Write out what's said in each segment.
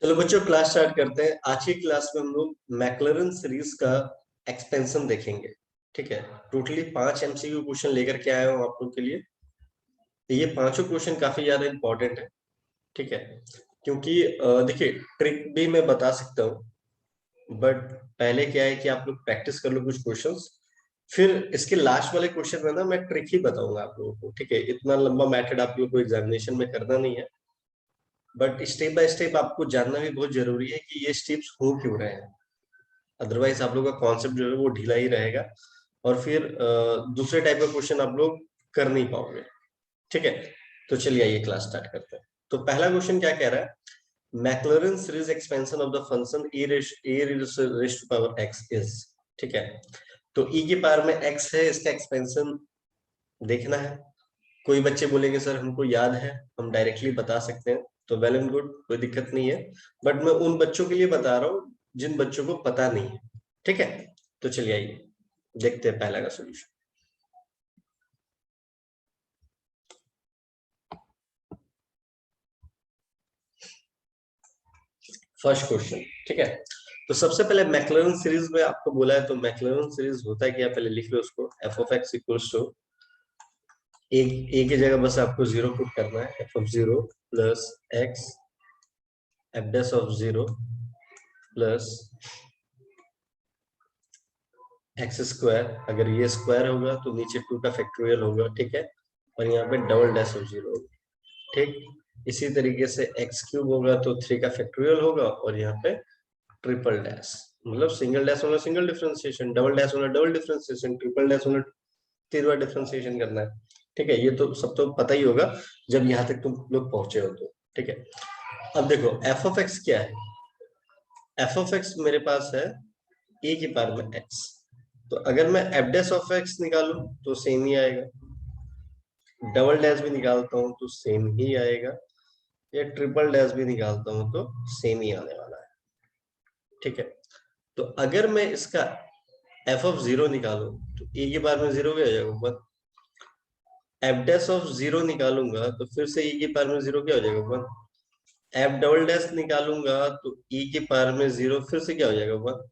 चलो बच्चों class start करते हैं। आज की क्लास में हम लोग मैक्लरन सीरीज का एक्सपेंशन देखेंगे। ठीक है, टोटली 5 एमसीक्यू क्वेश्चन लेकर के आया हूँ आप लोग के लिए। ये पांचों क्वेश्चन काफी ज्यादा इंपॉर्टेंट है। ठीक है, क्योंकि देखिए ट्रिक भी मैं बता सकता हूँ, बट पहले क्या है कि आप लोग प्रैक्टिस कर लो कुछ क्वेश्चंस, फिर इसके लास्ट वाले क्वेश्चन में ना मैं ट्रिक ही बताऊंगा आप लोगों को। ठीक है, इतना लंबा मेथड आप लोग को एग्जामिनेशन में करना नहीं है, बट स्टेप बाय स्टेप आपको जानना भी बहुत जरूरी है कि ये स्टेप्स हो क्यों रहे हैं। अदरवाइज आप लोग का कॉन्सेप्ट जो है वो ढीला ही रहेगा और फिर दूसरे टाइप का क्वेश्चन आप लोग कर नहीं पाओगे। ठीक है, तो चलिए आइए क्लास स्टार्ट करते हैं। तो पहला क्वेश्चन क्या कह रहा है, Maclaurin series expansion of the function A raise to power X is. ठीक है, तो e की पावर में x है, इसका एक्सपेंशन देखना है। कोई बच्चे बोलेंगे सर हमको याद है, हम डायरेक्टली बता सकते हैं, तो वेल एंड गुड, कोई दिक्कत नहीं है। बट मैं उन बच्चों के लिए बता रहा हूँ जिन बच्चों को पता नहीं है। ठीक है, तो चलिए आइए देखते हैं पहला का सॉल्यूशन। First question. ठीक है, तो सबसे पहले मैक्लरन सीरीज में आपको बोला है, तो मैक्लरन सीरीज होता है क्या, पहले लिख लो उसको। F of X equals to A की जगह बस आपको जीरो पुट करना है। F of zero plus X F dash of zero plus x square. अगर ये स्क्वायर होगा तो नीचे 2 का फैक्टोरियल होगा। ठीक है, और यहाँ पे डबल डैश ऑफ जीरो होगा। ठीक, इसी तरीके से एक्स क्यूब होगा तो 3 का फैक्टोरियल होगा, और यहाँ पे ट्रिपल डैश, मतलब सिंगल डैश होना सिंगल डिफरेंशिएशन, डबल डैश होना डबल डिफरेंशिएशन, ट्रिपल डैश होना तीसरा डिफरेंशिएशन करना है। ठीक है, ये तो सब तो पता ही होगा जब यहाँ तक तुम लोग पहुंचे हो तो। ठीक है, अब देखो एफ ऑफ एक्स क्या है। एफ ऑफ एक्स मेरे पास है ए की पावर में एक्स, तो अगर मैं एफ डैश ऑफ एक्स निकालूं तो सेम ही आएगा, डबल डैश भी निकालता हूं तो सेम ही आएगा, या ट्रिपल डैश भी निकालता हूं तो सेम ही आने वाला है। ठीक है, तो अगर मैं इसका एफ ऑफ जीरो निकालूं तो ए की पावर में जीरो क्या हो जाएगा, one. F dash of zero निकालूंगा तो फिर से ई की पावर में जीरो क्या हो जाएगा, वन। एफ डबल डैश निकालूंगा तो ई की पावर में जीरो फिर से क्या हो जाएगा, वन।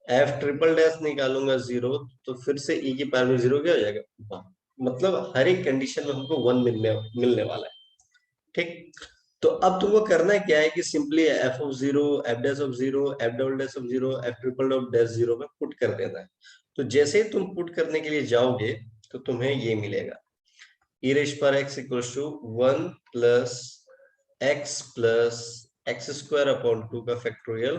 एफ ट्रिपल डैश निकालूंगा जीरो तो फिर से ई की पावर में जीरो क्या हो जाएगा, वन। मतलब हर एक कंडीशन में हमको वन मिलने वाला है। ठीक, तो अब तुमको करना है क्या है कि simply F of zero, F dash of zero, F double dash of zero, F triple of dash zero में पुट कर देना है। तो जैसे ही तुम पुट करने के लिए जाओगे तो तुम्हें ये मिलेगा, e रेज पर x equals to 1 plus x square upon 2 का फैक्टोरियल।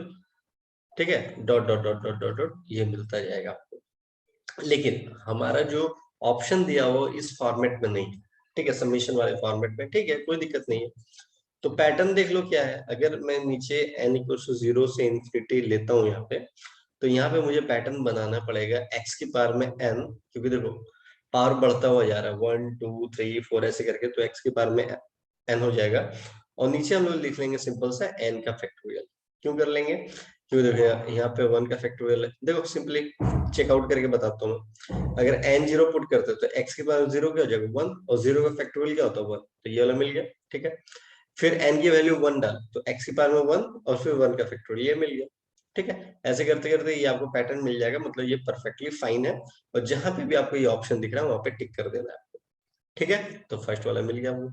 ठीक है, dot dot dot dot dot dot ये मिलता जाएगा आपको। लेकिन हमारा जो ऑप्शन दिया हो इस फॉर्मेट में नहीं, ठीक है, समीशन वाले फॉर्मेट में। ठीक है, कोई दिक्कत नहीं है। तो पैटर्न देख लो क्या है। अगर मैं नीचे n इक्वल्स टू जीरो से इन्फिनिटी लेता हूँ यहाँ पे, तो यहाँ पे मुझे पैटर्न बनाना पड़ेगा x की पावर में n, क्योंकि देखो पावर बढ़ता हुआ जा रहा है, 1 2 3 4 ऐसे करके, तो x की पावर में n हो जाएगा। और नीचे हम लोग लिख लेंगे सिंपल सा n का फैक्टोरियल। क्यों कर लेंगे, क्यों देखो यहाँ पे 1 का फैक्टोरियल है। देखो सिंपली चेकआउट करके बताता हूँ, अगर n जीरो पुट करते हैं तो x की पावर जीरो क्या हो जाएगा, 1, और जीरो का फैक्टोरियल क्या होता है, 1, तो ये वाला मिल गया। ठीक है, फिर n की वैल्यू 1 डाल तो x की पावर में 1 और फिर 1 का फैक्टोरियल ये मिल गया। ठीक है, ऐसे करते करते ये आपको पैटर्न मिल जाएगा, मतलब ये परफेक्टली फाइन है। और जहां पे भी आपको ये ऑप्शन दिख रहा है वहां पे टिक कर देना है आपको। ठीक है, तो फर्स्ट वाला मिल गया आपको।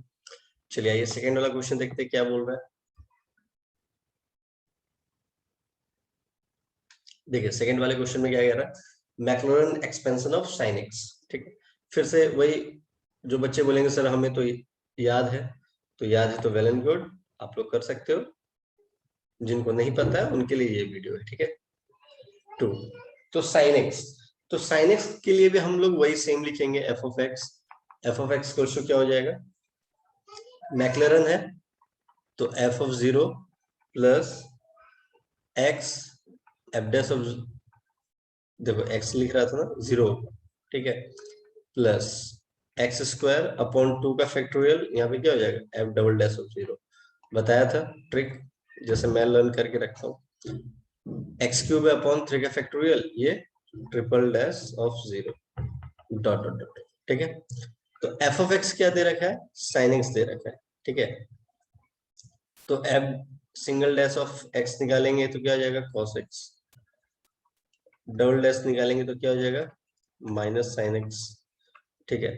चलिए आइए सेकंड वाला क्वेश्चन देखते हैं क्या बोल रहा है। देखिए सेकंड वाले क्वेश्चन में क्या कह रहा है, मैक्लॉरन एक्सपेंशन ऑफ sin x। ठीक है, फिर से वही, जो बच्चे बोलेंगे सर हमें तो याद है, तो याद है तो वेल एंड गुड, आप लोग कर सकते हो। जिनको नहीं पता है उनके लिए ये वीडियो है। ठीक है, टू, तो साइन एक्स, तो साइन एक्स के लिए भी हम लोग वही सेम लिखेंगे, F of x. F of x को क्या हो जाएगा, मैक्लरन है तो F of zero plus X F dash of, देखो एक्स लिख रहा था ना, जीरो। ठीक है, प्लस एक्स स्क्वायर अपॉन 2 का फैक्टोरियल, यहाँ पे क्या हो जाएगा, F double dash of zero. बताया था ट्रिक, जैसे मैं लर्न करके रखता हूँ। एक्स क्यूब अपॉन 3 का फैक्टोरियल, ये triple dash of zero, dot dot dot. ठीक है, तो एफ ऑफ एक्स क्या दे रखा है, साइन एक्स दे रखा है। ठीक है, तो F single dash of x निकालेंगे तो क्या हो जाएगा cos x, डबल डैश निकालेंगे तो क्या हो जाएगा माइनस साइन एक्स, ठीक है।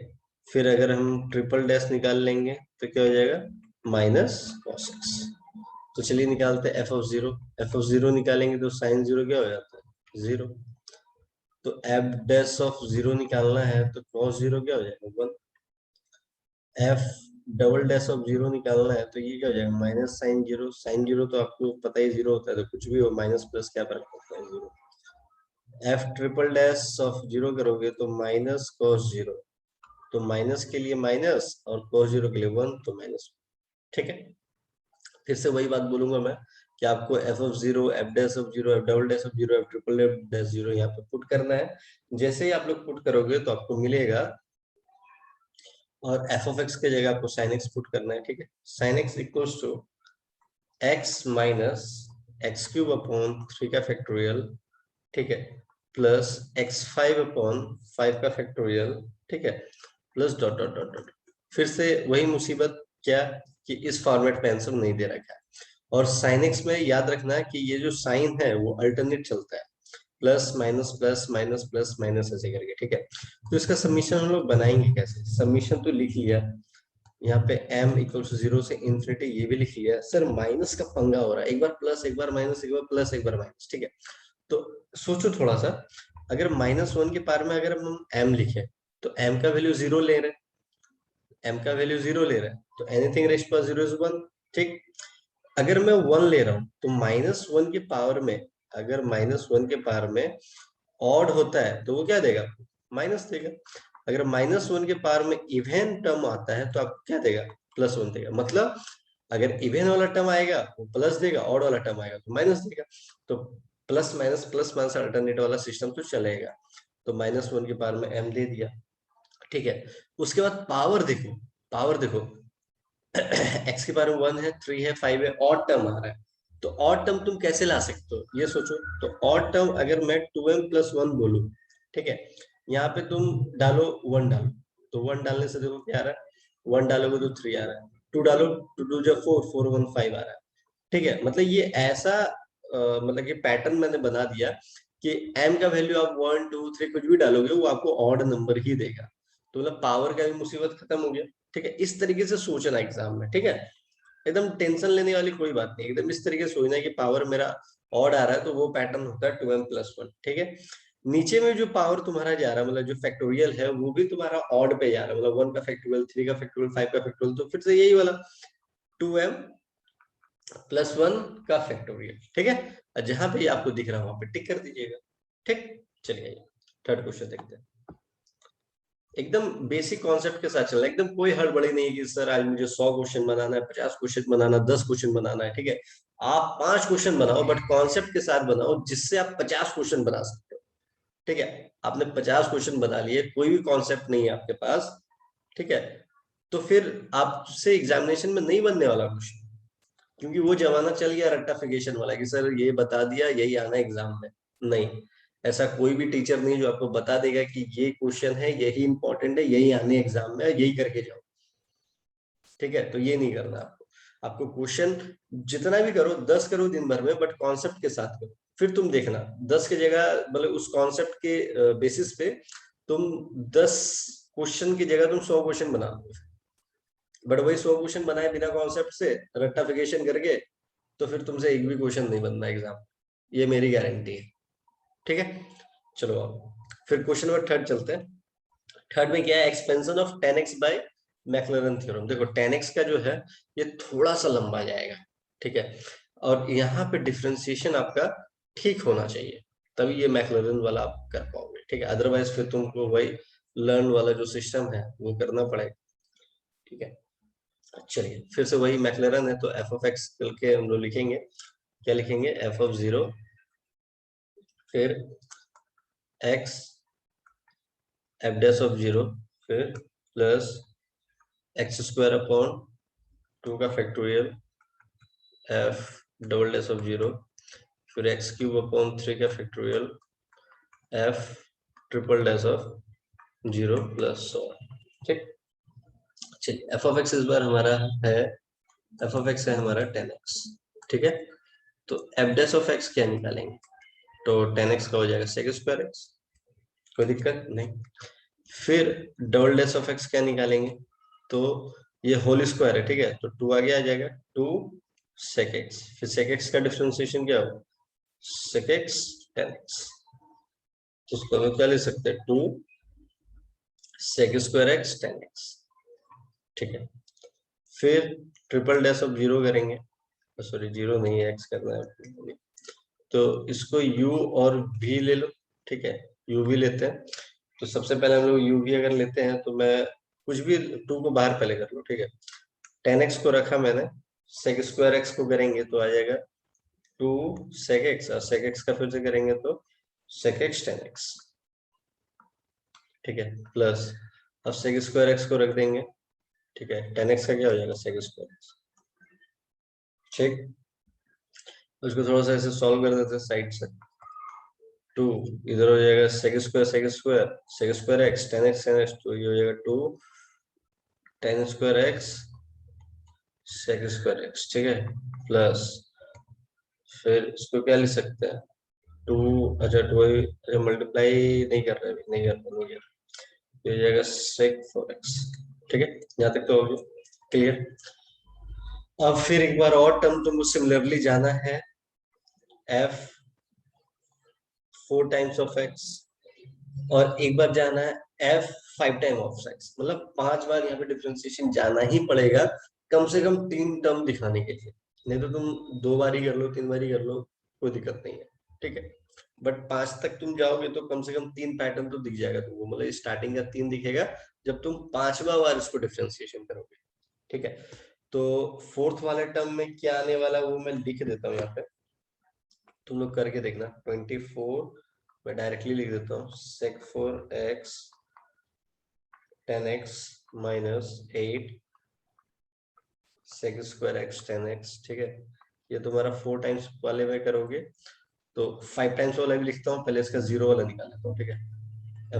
फिर अगर हम ट्रिपल डैश निकाल लेंगे तो क्या हो जाएगा माइनस cos x। तो चलिए निकालते हैं एफ ऑफ जीरो निकालेंगे तो साइन जीरो क्या हो जाता है जीरो। तो एफ डैश ऑफ जीरो निकालना है तो cos जीरो क्या हो जाएगा 1। F double dash of zero निकालना है तो ये क्या हो जाएगा माइनस साइन जीरो तो आपको पता ही जीरो होता है, तो कुछ भी हो माइनस प्लस क्या फर्क पड़ता है zero. F triple dash of zero करोगे तो माइनस cos जीरो, तो माइनस के लिए माइनस और cos जीरो के लिए 1 तो माइनस, ठीक है। फिर से वही बात बोलूंगा मैं कि आपको F of zero, F dash of zero, F double dash of zero, F triple dash zero यहाँ पे पुट करना है। जैसे ही आप लोग पुट करोगे तो आपको मिलेगा, और एफ ऑफ एक्स के जगह आपको साइन एक्स पुट करना है, ठीक है। Sine x equals to x minus x cube upon 3 का फैक्टोरियल, ठीक है, प्लस x5 अपॉन 5 का फैक्टोरियल, ठीक है, plus dot dot dot dot. फिर से वही मुसीबत क्या कि इस फॉर्मेट में आंसर नहीं दे रखा है। और साइन एक्स में याद रखना कि ये जो साइन है वो अल्टरनेट चलता है, प्लस माइनस प्लस माइनस ऐसे करके, ठीक है। तो इसका सबमिशन हम लोग बनाएंगे कैसे, सबमिशन तो लिख लिया यहाँ पे m इक्वल टू 0 से इन्फिनिटी, ये भी लिख लिया सर। माइनस का पंगा हो रहा है, एक बार प्लस एक बार माइनस, एक बार प्लस एक बार माइनस, ठीक है। तो सोचो थोड़ा सा, अगर -1 के पार में अगर हम m लिखे तो m का वैल्यू 0 ले रहे हैं, m का वैल्यू 0 ले रहे हैं तो एनीथिंग रेस्ट पावर 0 इज 1, ठीक। अगर मैं 1 ले रहा हूं तो -1 के पावर में, अगर -1 के पावर में ऑड होता है तो वो क्या देगा माइनस देगा। अगर -1 के पावर में इवन टर्म आता है तो आपको क्या देगा +1 देगा। मतलब अगर इवन वाला टर्म आएगा वो प्लस देगा, ऑड वाला टर्म आएगा तो माइनस देगा। तो प्लस माइनस अल्टरनेट वाला सिस्टम तो चलेगा। तो -1 के पावर में m दे दिया, ठीक है। उसके बाद पावर देखो, पावर देखो x के पावर में 1 है, 3 है, 5 है, ऑड टर्म आ रहा है। तो ऑड टर्म तुम कैसे ला सकते हो ये सोचो। तो ऑड टर्म अगर मैं 2m + 1 बोलूं, ठीक है, यहाँ पे तुम डालो 1 डालो, तो 1 डालने से देखो क्या आ रहा है, 1 डालोगे तो 3 आ रहा है, 2 डालो, 2 2 जा 4, 4 1 5 आ रहा है, ठीक है। मतलब ये ऐसा मतलब कि पैटर्न मैंने बना दिया कि m का वैल्यू आप 1 2 3 कुछ भी डालोगे वो आपको ऑड नंबर ही देगा। तो मतलब पावर का भी मुसीबत खत्म हो गया, ठीक है। इस तरीके से सोचना एग्जाम में, ठीक है। एकदम टेंशन लेने वाली कोई बात नहीं, एकदम इस तरीके से सोचना है कि पावर मेरा ऑड आ रहा है तो वो पैटर्न होता है 2m + 1, ठीक है। नीचे में जो पावर तुम्हारा जा रहा है, मतलब जो फैक्टोरियल है वो भी तुम्हारा ऑड पे जा रहा है, मतलब 1 का फैक्टोरियल, 3 का फैक्टोरियल, 5 का फैक्टोरियल, तो फिर से यही वाला 2m + 1 का फैक्टोरियल, ठीक है। जहां पे आपको दिख रहा है वहां पे टिक कर दीजिएगा, ठीक। चलिए थर्ड क्वेश्चन देखते हैं। एकदम बेसिक कॉन्सेप्ट के साथ चलना, एकदम कोई हड़बड़ी नहीं है कि सर आज मुझे 100 क्वेश्चन बनाना है, 50 क्वेश्चन बनाना, 10 क्वेश्चन बनाना है, ठीक है। आप 5 क्वेश्चन बनाओ बट कॉन्सेप्ट के साथ बनाओ जिससे आप 50 क्वेश्चन बना सकते हो, ठीक है। आपने 50 क्वेश्चन बना लिए, कोई भी कॉन्सेप्ट नहीं है आपके पास, ठीक है, तो फिर आपसे एग्जामिनेशन में नहीं बनने वाला क्वेश्चन, क्योंकि वो जमाना चल गया रट्टाफिकेशन वाला कि सर ये बता दिया यही आना एग्जाम में। नहीं, ऐसा कोई भी टीचर नहीं जो आपको बता देगा कि ये क्वेश्चन है, यही इंपॉर्टेंट है, यही आने एग्जाम में, यही करके जाओ, ठीक है। तो ये नहीं करना आपको। आपको क्वेश्चन जितना भी करो 10 करो दिन भर में, बट कॉन्सेप्ट के साथ करो। फिर तुम देखना 10 की जगह, मतलब उस कॉन्सेप्ट के बेसिस पे तुम 10 क्वेश्चन की जगह तुम 100 क्वेश्चन बना दो, बट वही 100 क्वेश्चन बनाए बिना कॉन्सेप्ट से रट्टाफिकेशन करके, तो फिर तुमसे एक भी क्वेश्चन नहीं बनना एग्जाम, ये मेरी गारंटी है, ठीक है। चलो अब फिर क्वेश्चन नंबर थर्ड चलते हैं। थर्ड में क्या है, expansion of 10x by Maclaurin theorem. देखो 10x का जो है ये थोड़ा सा लंबा जाएगा, ठीक है, और यहाँ पे डिफरेंशिएशन आपका ठीक होना चाहिए, तभी ये मैक्लॉरिन वाला आप कर पाओगे, ठीक है। अदरवाइज फिर तुमको वही लर्न वाला जो सिस्टम है वो करना पड़ेगा, ठीक है। चलिए फिर से वही मैक्लॉरिन है तो एफ ऑफ एक्स के हम लोग लिखेंगे, क्या लिखेंगे, एफ ऑफ 0 फिर x एफ डैश ऑफ 0 फिर प्लस x² अपॉन 2 का factorial f double dash of 0 फिर x³ अपॉन 3 का factorial f triple dash of 0 plus 100, ठीक। चलिए एफ ऑफ एक्स इस बार हमारा है, एफ ऑफ एक्स है हमारा 10x, ठीक है। तो एफ डैश ऑफ एक्स क्या निकालेंगे, तो 10x का हो जाएगा सेक स्क्वायर एक्स, कोई दिक्कत नहीं। फिर डबल डैश ऑफ एक्स क्या निकालेंगे, तो ये होल स्क्वायर है, ठीक है, तो 2 आगे आ जाएगा, 2 सेक एक्स, फिर सेक एक्स का डिफरेंशिएशन क्या होगा, सेक एक्स 10x, तो उसको हम क्या ले सकते हैं, 2 सेक स्क्वायर एक्स 10x, ठीक है। फिर ट्रिपल डैश ऑफ जीरो करेंगे, सॉरी जीरो नहीं है, एक्स करना है, तो इसको u और v ले लो, ठीक है, u v लेते हैं। तो सबसे पहले हम लोग u v अगर लेते हैं तो मैं कुछ भी 2 को बाहर पहले कर लो, ठीक है, 10x को रखा मैंने, सेक स्क्वायर एक्स को करेंगे तो आ जाएगा 2 सेक एक्स, और सेक एक्स का फिर से करेंगे तो सेक एक्स 10x, ठीक है, प्लस अब सेक स्क्वायर एक्स को रख देंगे, ठीक है, 10x का क्या हो जाएगा सेक स्क्वायर एक्स, ठीक। उसको थोड़ा सा ऐसे सॉल्व कर देते हैं साइड से, 2 इधर हो जाएगा sec square sec square, sec square x 10x 10x, तो ये हो जाएगा 2 10 square x sec square x, ठीक है, प्लस फिर इसको क्या लिख सकते हैं, 2, अच्छा 2, अच्छा मल्टीप्लाई नहीं कर रहे अभी, नहीं कर रहे, नहीं कर रहे, ये हो जाएगा सेक 4x, ठीक है, यहाँ तक तो हो गया क्लियर। अब फिर एक बार और टर्म तुमको सिमिलरली जाना है, f 4 टाइम्स ऑफ x, और एक बार जाना है f 5 टाइम ऑफ x, मतलब 5 बार यहाँ पे डिफरेंशिएशन जाना ही पड़ेगा, कम से कम 3 टर्म दिखाने के लिए, नहीं तो तुम 2 बार ही कर लो, 3 बार ही कर लो, कोई दिक्कत नहीं है, ठीक है। बट 5 तक तुम जाओगे तो कम से कम 3 पैटर्न तो दिख जाएगा तुमको, मतलब स्टार्टिंग का 3 दिखेगा जब तुम 5वां बार इसको डिफरेंशिएशन करोगे, ठीक है। तो फोर्थ वाले टर्म में क्या आने वाला है वो मैं लिख देता हूँ यहाँ पे, तुम लोग करके देखना, 24 मैं डायरेक्टली लिख देता हूँ, sec 4x 10x minus 8 sec square x 10x, ठीक है। ये तुम्हारा 4 टाइम्स वाले में करोगे तो 5 टाइम्स वाला भी लिखता हूँ, पहले इसका जीरो वाला निकाल लेता हूँ, ठीक है,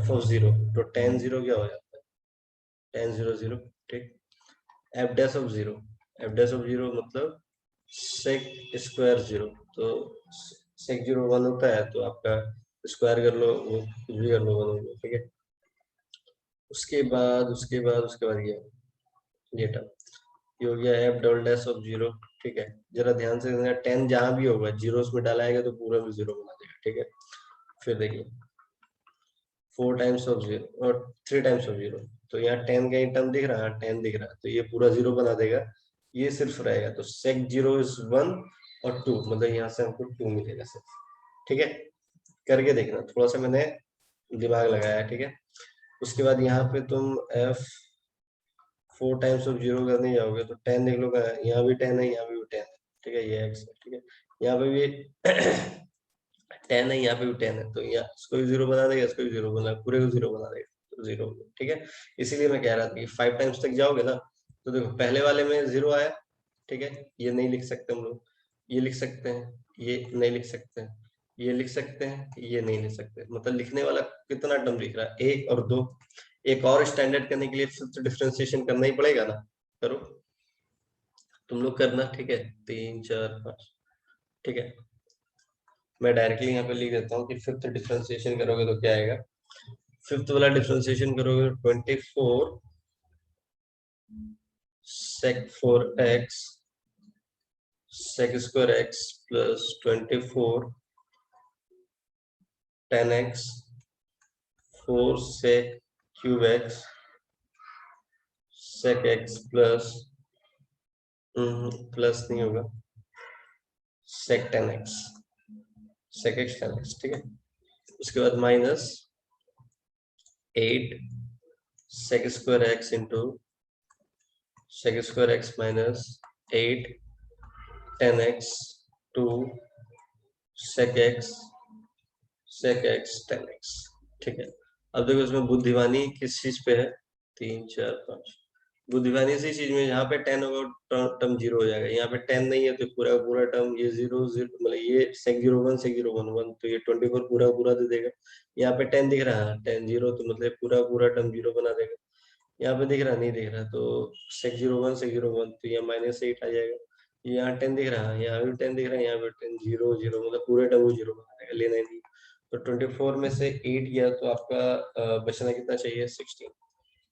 f ऑफ जीरो, तो 10 जीरो क्या हो जाता है, 10 0 0, ठीक। f dash of zero, f dash of zero मतलब sec स्क्वायर जीरो, तो sec जीरो 1 होता है, तो आपका स्क्वायर कर लो, वो कुछ भी कर लो 1 होगा, ठीक है। उसके बाद ये टर्म, ये हो गया F double dash of zero, ठीक है। जरा ध्यान से देखना, 10 जहां भी होगा जीरो उसमें डालाएगा तो पूरा भी जीरो बना देगा, ठीक है। फिर देखिए 4 टाइम्स ऑफ जीरो और 3 टाइम्स ऑफ जीरो, तो यहाँ 10 का ही टर्म दिख रहा है, 10 दिख रहा है, तो ये पूरा जीरो बना देगा, ये सिर्फ रहेगा, तो सेक जीरो इज 1 और 2, मतलब यहाँ से हमको 2 मिलेगा सिर्फ, ठीक है। करके देखना, थोड़ा सा मैंने दिमाग लगाया है, ठीक है। उसके बाद यहाँ पे तुम एफ 4 टाइम्स ऑफ जीरो करने जाओगे तो 10 देख लो, यहाँ भी 10 है, यहाँ भी 10 है, ठीक है, ये एक्स है, ठीक है, यहाँ पे भी 10 है, यहाँ पे भी 10 है, तो यहाँ इसको भी जीरो बना देगा, इसको भी जीरो बना, पूरे को जीरो बना देगा, तो जीरो, ठीक है। इसीलिए मैं कह रहा था कि 5 टाइम्स तक जाओगे ना, तो देखो पहले वाले में जीरो आया, ठीक है, ये नहीं लिख सकते हम लोग, ये लिख सकते हैं, ये नहीं लिख सकते हैं, ये लिख सकते हैं, ये नहीं लिख सकते, मतलब लिखने वाला कितना टर्म लिख रहा है, 1 और 2, एक और स्टैंडर्ड करने के लिए फिफ्थ डिफरेंशिएशन करना ही पड़ेगा ना, करो तुम लोग करना, ठीक है, 3 4 5, ठीक है। मैं डायरेक्टली यहाँ पे लिख देता हूँ कि फिफ्थ डिफरेंशिएशन करोगे तो क्या आएगा, फिफ्थ वाला डिफरेंशिएशन करोगे 24 sec 4x sec square x plus 24 10x 4 sec cube x sec x plus plus नहीं होगा, sec 10x sec x 10x, ठीक है। उसके बाद minus 8 sec square x into sec square x minus 8 10x 2 sec x sec x 10x, ठीक है। अब देखो इसमें बुद्धिमानी किस चीज पे है, 3 4 5, बुद्धिमानी इसी चीज में, यहाँ पे 10 होगा टर्म जीरो हो जाएगा, यहाँ पे 10 नहीं है तो पूरा पूरा टर्म ये जीरो जीरो, मतलब ये sec 0 1 sec 0 1 1, तो ये 24 पूरा पूरा दे देगा। यहाँ पे 10 दिख रहा है, 10 जीरो, तो मतलब पूरा पूरा टर्म जीरो बना देगा। यहाँ पे दिख रहा नहीं दिख रहा, तो sec 0 1 sec 0 1, तो यहाँ -8 आ जाएगा, यहाँ 10 दिख रहा है, यहाँ भी 10 दिख रहा है, यहाँ भी 10, 0 0 मतलब पूरे टर्म 0 बना लेना नहीं। तो 24 में से 8 गया तो आपका बचना कितना चाहिए, 16।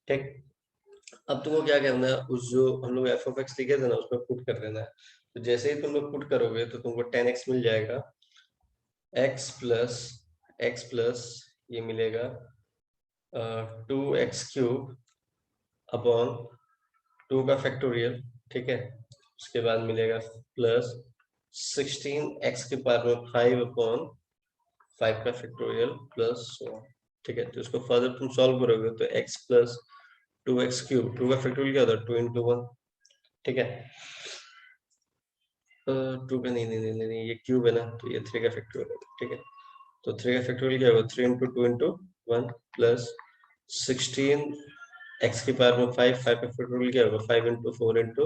ठीक, अब तुमको क्या करना है, उस जो हम लोग एफ ऑफ एक्स लिखे थे ना उसमें पुट कर देना है। तो जैसे ही तुम लोग पुट करोगे तो तुमको 10x मिल जाएगा, x प्लस ये मिलेगा 2x³ अपॉन 2 का फैक्टोरियल, ठीक है। उसके बाद मिलेगा प्लस 16x के पावर में 5 अपॉन 5 का फैक्टोरियल प्लस 1, ठीक है। तो इसको फर्दर तुम सॉल्व करोगे तो x प्लस 2x³, 2 का फैक्टोरियल क्या होता है 2 into 1, ठीक है। 2 का नहीं, ये क्यूब है ना, तो ये 3 का फैक्टोरियल है, ठीक है। तो 3 का फैक्टोरियल क्या होगा 3 into 2 into 1 प्लस 16 x की पावर में 5, 5 का फैक्टोरियल क्या होगा 5 into 4 into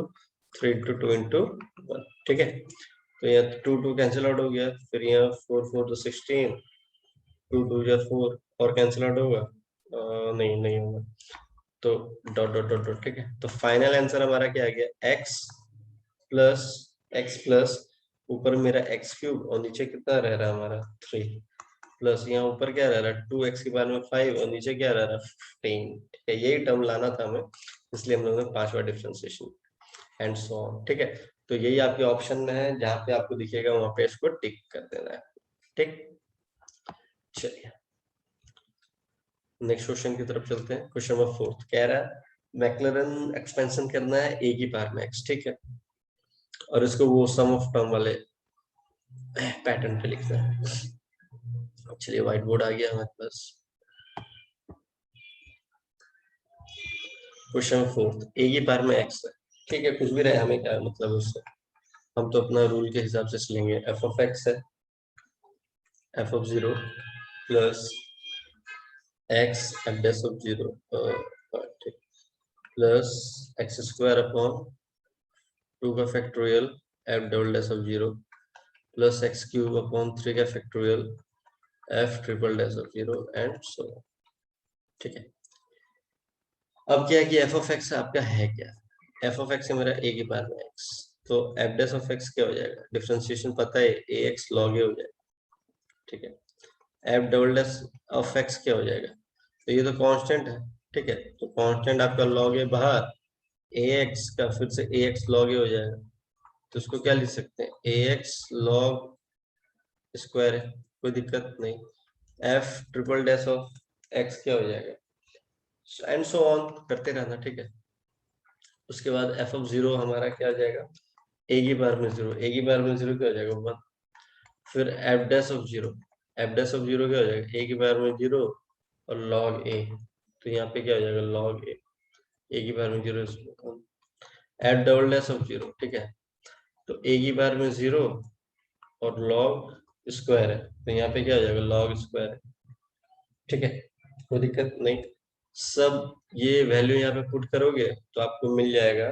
3 into 2 into 1, ठीक है। तो यहाँ 2 2 कैंसिल आउट हो गया, फिर यहाँ 4 4 तो 16, 2 2 या 4 और कैंसिल आउट होगा, नहीं होगा, तो डॉट डॉट डॉट डॉट, ठीक है। तो फाइनल आंसर हमारा क्या आ गया, x प्लस ऊपर मेरा x³ और नीचे कितना रह रहा है हमारा 3, प्लस यहाँ ऊपर क्या रह रहा है 2x के बारे में 5 और नीचे क्या रह रहा है 15, ठीक है। यही टर्म लाना था हमें, इसलिए हम लोगों ने 5वां डिफरेंशिएशन एंड सो ऑन, ठीक है। तो यही आपके ऑप्शन में है, जहां पे आपको दिखेगा वहां पे इसको टिक कर देना है, ठीक। चलिए नेक्स्ट क्वेश्चन की तरफ चलते हैं। क्वेश्चन नंबर 4 कह रहा है मैक्लैरेन एक्सपेंशन करना है a की पावर में x, ठीक है, और इसको वो सम ऑफ टर्म वाले पैटर्न पे लिखना है। चलिए व्हाइट बोर्ड आ गया हमारे पास। क्वेश्चन 4 a की पावर में x है, ठीक है, कुछ भी रहे हमें क्या मतलब उससे, हम तो अपना रूल के हिसाब से चलेंगे। f ऑफ x है f of 0 plus x f dash of 0 plus x² upon 2 का factorial f double dash of 0 plus x³ upon 3 का factorial f triple dash of 0 and so, ठीक है। अब क्या है कि f ऑफ x आपका है क्या, f ऑफ x है मेरा a की पावर में x, तो f डैश ऑफ x क्या हो जाएगा, डिफरेंशिएशन पता है ax log a हो जाएगा, ठीक है। f double dash of x क्या हो जाएगा, तो ये तो कांस्टेंट है, ठीक है, तो कांस्टेंट आपका log a बाहर, ax का फिर से ax log a हो जाएगा, तो उसको क्या लिख सकते हैं ax log स्क्वायर है, कोई दिक्कत नहीं। f triple dash of x क्या हो जाएगा एंड सो ऑन करते रहना, ठीक है। उसके बाद f ऑफ 0 हमारा क्या आ जाएगा a की पावर में 0, a की पावर में 0 क्या हो जाएगा 1, फिर f dash of 0, f dash of 0 क्या हो जाएगा a की पावर में 0 और log a, तो यहाँ पे क्या हो जाएगा log a की पावर में 0 f डबल डैश ऑफ 0, ठीक है, तो a की पावर में 0 और log स्क्वायर है, तो यहाँ पे क्या हो जाएगा log स्क्वायर है, ठीक है, कोई दिक्कत नहीं। सब ये वैल्यू यहाँ पे पुट करोगे तो आपको मिल जाएगा,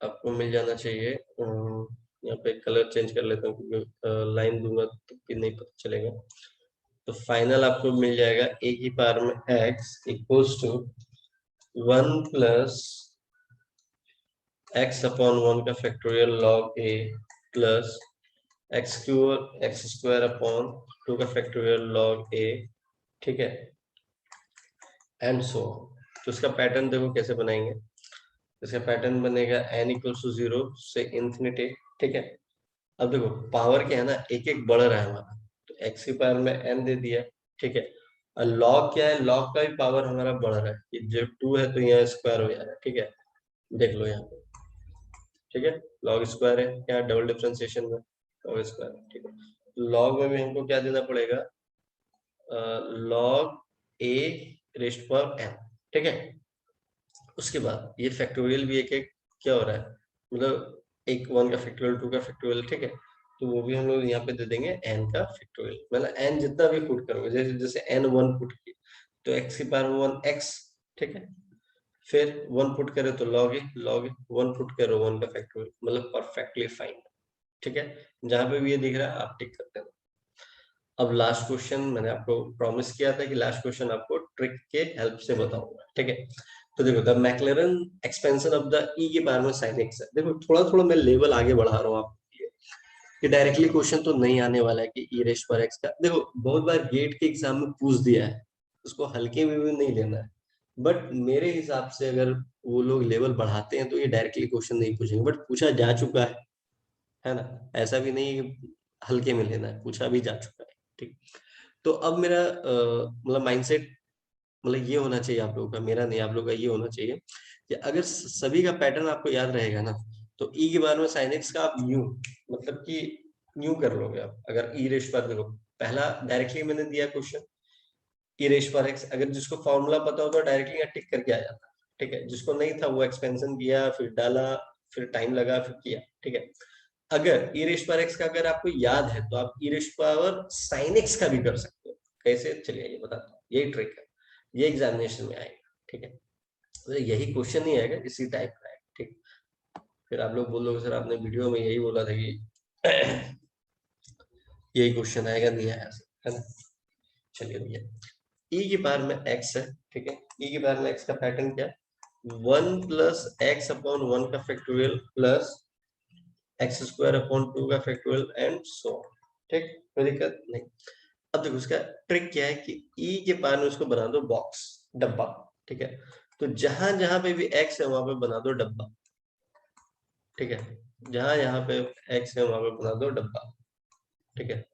आपको मिल जाना चाहिए। यहाँ पे कलर चेंज कर लेता हूँ क्योंकि लाइन दूंगा तो फिर नहीं पता चलेगा। तो फाइनल आपको मिल जाएगा a की पावर में x equals to 1 plus x upon 1 का factorial log a plus x² upon 2 का फैक्टोरियल log a, ठीक है, एंड सो। तो इसका पैटर्न देखो कैसे बनाएंगे, इसका पैटर्न बनेगा n इक्वल्स टू 0 से इंफिनिटी, ठीक है। अब देखो पावर क्या है ना, एक एक बढ़ रहा है हमारा, तो x की पावर में n दे दिया, ठीक है। और log क्या है, log का भी पावर हमारा बढ़ रहा है, ये जो 2 है तो यहाँ स्क्वायर हो जा रहा है, ठीक है, देख लो यहाँ पे, ठीक है, log स्क्वायर है यहाँ डबल डिफरेंशिएशन में log स्क्वायर, ठीक है। log में भी हमको क्या देना पड़ेगा log a rest power n, ठीक है। उसके बाद ये फैक्टोरियल भी एक एक क्या हो रहा है, मतलब एक 1 का फैक्टोरियल 2 का फैक्टोरियल, ठीक है, तो वो भी हम लोग यहाँ पे दे देंगे n का फैक्टोरियल, मतलब n जितना भी पुट करोगे, जैसे जैसे n 1 पुट किया तो x की पावर 1 x, ठीक है, फिर 1 पुट करे तो log a, log a 1 put करो 1 का फैक्टोरियल, मतलब परफेक्टली फाइन, ठीक है। जहां पे भी ये दिख रहा है आप टिक कर देना। अब लास्ट क्वेश्चन मैंने आपको प्रॉमिस किया था कि लास्ट क्वेश्चन आपको ट्रिक के हेल्प से बताऊंगा, ठीक है। तो देखो द मैक्लैरेन एक्सपेंशन ऑफ द ई के पावर में sin x है। देखो थोड़ा थोड़ा मैं लेवल आगे बढ़ा रहा हूँ आपके लिए, कि डायरेक्टली क्वेश्चन तो नहीं आने वाला है कि ई रेश पर एक्स का। देखो बहुत बार गेट के एग्जाम में पूछ दिया है, उसको हल्के में भी नहीं लेना है, बट मेरे हिसाब से अगर वो लोग लेवल बढ़ाते हैं तो ये डायरेक्टली क्वेश्चन नहीं पूछेंगे, बट पूछा जा चुका है ना। ऐसा भी नहीं है कि हल्के में लेना है, पूछा भी जा चुका है। ठीक, तो अब मेरा मतलब माइंडसेट मतलब ये होना चाहिए आप लोगों का, मेरा नहीं, आप लोगों का ये होना चाहिए कि अगर सभी का पैटर्न आपको याद रहेगा ना, तो ई के बारे में sin x का आप यूं मतलब कि यूं कर लोगे आप। अगर ई रेश पर देखो, पहला डायरेक्टली मैंने दिया क्वेश्चन ई रेश पर x, अगर जिसको फॉर्मूला पता हो तो डायरेक्टली यहाँ टिक करके आ जाता। ठीक है, जिसको नहीं था वो एक्सपेंशन किया, फिर डाला, फिर टाइम लगा, फिर किया। ठीक है, अगर ई रेश पर x का अगर आपको याद है तो आप ई रेश पावर sin x का भी कर सकते हो। कैसे, चलिए ये बताता हूँ, यही ट्रिक है, ये एग्जामिनेशन में आएगा। ठीक है, तो यही क्वेश्चन नहीं आएगा, इसी टाइप का आएगा। ठीक, फिर आप लोग बोलोगे सर आपने वीडियो में यही बोला था कि यही क्वेश्चन आएगा, नहीं आया है ना। चलिए भैया, ई की पावर में x है। ठीक है, ई की पावर में x का पैटर्न क्या है, 1 प्लस एक्स अपॉन 1 का factorial plus x square upon 2 का फैक्टोरियल एंड सो। ठीक, कोई दिक्कत नहीं। अब देखो उसका ट्रिक क्या है कि ई के पावर में उसको बना दो बॉक्स, डब्बा। ठीक है, तो जहां जहां पे भी x है वहां पे बना दो डब्बा। ठीक है, जहां यहाँ पे x है वहां पे बना दो डब्बा। ठीक है,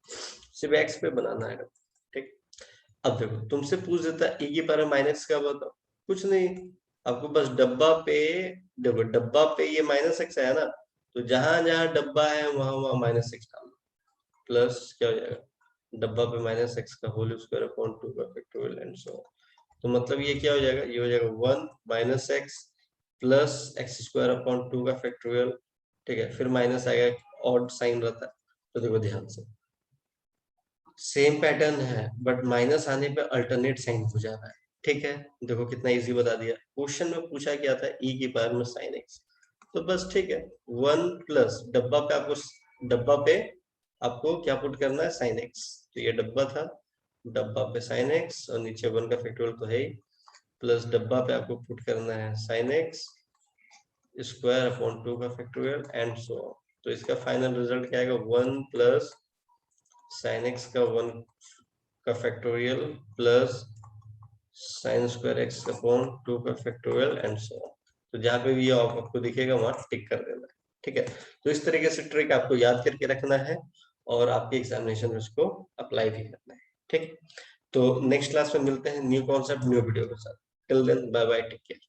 सिर्फ x पे बनाना है डब्बा। ठीक, अब देखो तुमसे पूछ देता e की पावर माइनस का बताओ, कुछ नहीं, आपको बस डब्बा पे, देखो डब्बा पे ये माइनस एक्स है ना, तो जहां जहां डब्बा है वहां वहां माइनस एक्स डालो, प्लस क्या हो जाएगा, डब्बा पे माइनस एक्स का होल स्क्वायर अपॉन 2 का फैक्टोरियल एंड सो। तो मतलब ये क्या हो जाएगा, ये हो जाएगा 1 minus x plus x square upon 2 का फैक्टोरियल। ठीक है, फिर माइनस आएगा, ऑड साइन रहता है। तो देखो ध्यान से, सेम पैटर्न है बट माइनस आने पे अल्टरनेट साइन हो जा रहा है। ठीक है, देखो कितना इजी बता दिया। क्वेश्चन में पूछा क्या था, ई की पावर में साइन एक्स, तो बस ठीक है, 1 प्लस डब्बा पे आपको क्या पुट करना है, साइन एक्स। तो ये डब्बा था, डब्बा पे साइन एक्स और नीचे 1 का फैक्टोरियल तो है ही, प्लस डब्बा पे आपको पुट करना है साइन एक्स स्क्वायर अपॉन 2 का फैक्टोरियल एंड सो। तो इसका फाइनल रिजल्ट क्या आएगा, 1 प्लस साइन एक्स का 1 का factorial plus sine square x upon 2 का फैक्टोरियल एंड सो। तो जहां पे भी ये आपको दिखेगा वहां टिक कर देना है। ठीक है, तो इस तरीके से ट्रिक आपको याद करके रखना है और आपके एग्जामिनेशन में उसको अप्लाई भी करना है। ठीक, तो नेक्स्ट क्लास में मिलते हैं न्यू कॉन्सेप्ट न्यू वीडियो के साथ। Till then bye bye, take care.